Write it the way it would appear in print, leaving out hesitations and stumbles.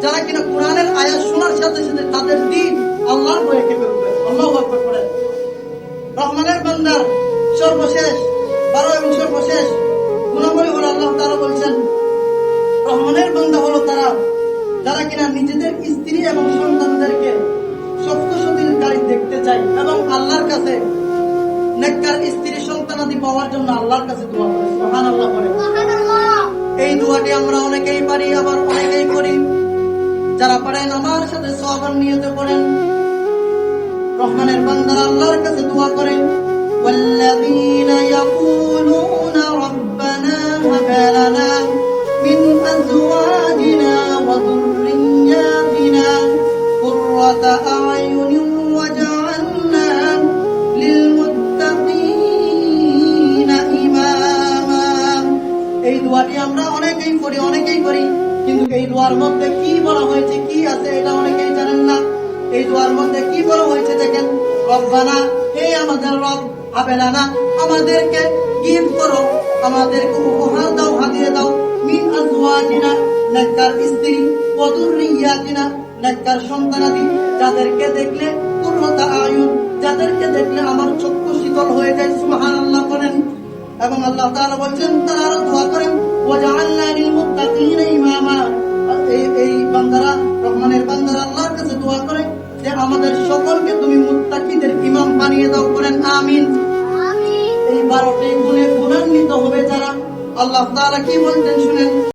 যারা কিনা কোরআনের আয়াত শোনার সাথে সাথে তাদের দিন আল্লাহর ভয়ে কেঁপে উঠবে। আল্লাহু আকবার পড়ে। রহমানের বান্দার সর্বশেষ 12 এবং সর্বশেষ গুণাবলী হলো, আল্লাহ তাআলা বলছেন রহমানের বান্দা হলো তারা যারা কিনা নিজেদের স্ত্রী এবং সন্তানদেরকে সত্যসতীর গাড়ি দেখতে চায় এবং আল্লাহর কাছে নেককার স্ত্রী সন্তানাদি পাওয়ার জন্য আল্লাহর কাছে দোয়া করে। সুবহানাল্লাহ পড়ে। এই দোয়াটি আমরা অনেকেই পারি, আবার অনেকেই করি। যারা পারেন আমার সাথে সওয়াবের নিয়তে পড়েন। রহমানের বান্দারা আল্লাহর কাছে দোয়া করে, ওয়াল্লাযীনা ইয়াকুলুনা রাব্বানা হাব লানা মিন আযওয়াজিনা ওয়া যুররিয়্যাতিনা কুররাতা আ'য়ুনিন ওয়াজ'আলনা লিল মুত্তাকিনা ইমামা। এই দোয়াটি আমরা অনেকেই করি, কিন্তু এই দোয়ার মধ্যে কি বলা হয়েছে, কি আছে এটা অনেকেই জানেন না। এই দোয়ার মধ্যে কি বলা হয়েছে দেখেন, রব্বানা, হে আমাদের রব, হাবেলানা, আমাদেরকে গিফট করো, আমাদেরকে উপহার দাও, হাদিয়া দাও, মিন আজওয়াজিনা, নেককার স্ত্রী, ওয়া যুররিয়্যাতিনা, নেককার সন্তানাদি, যাদেরকে দেখলে কুররাতা আয়ুন, যাদেরকে দেখলে আমার চক্ষু শীতল হয়ে যায়। সুবহানাল্লাহ বলেন। এবং আল্লাহ তাআলা বলেন, তারা আরো দোয়া করেন, ওয়াজআলনা লিল মুত্তাকিনা ইমামা। এই বান্দারা, রহমানের বান্দারা আল্লাহর কাছে দোয়া করে যে আমাদের সকলকে তুমি মুত্তাকিদের ইমাম বানিয়ে দাও। করেন আমিন। এই 12টি গুণে গুণান্বিত হবে যারা। আল্লাহ তাআলা কি বলতেন শুনেন।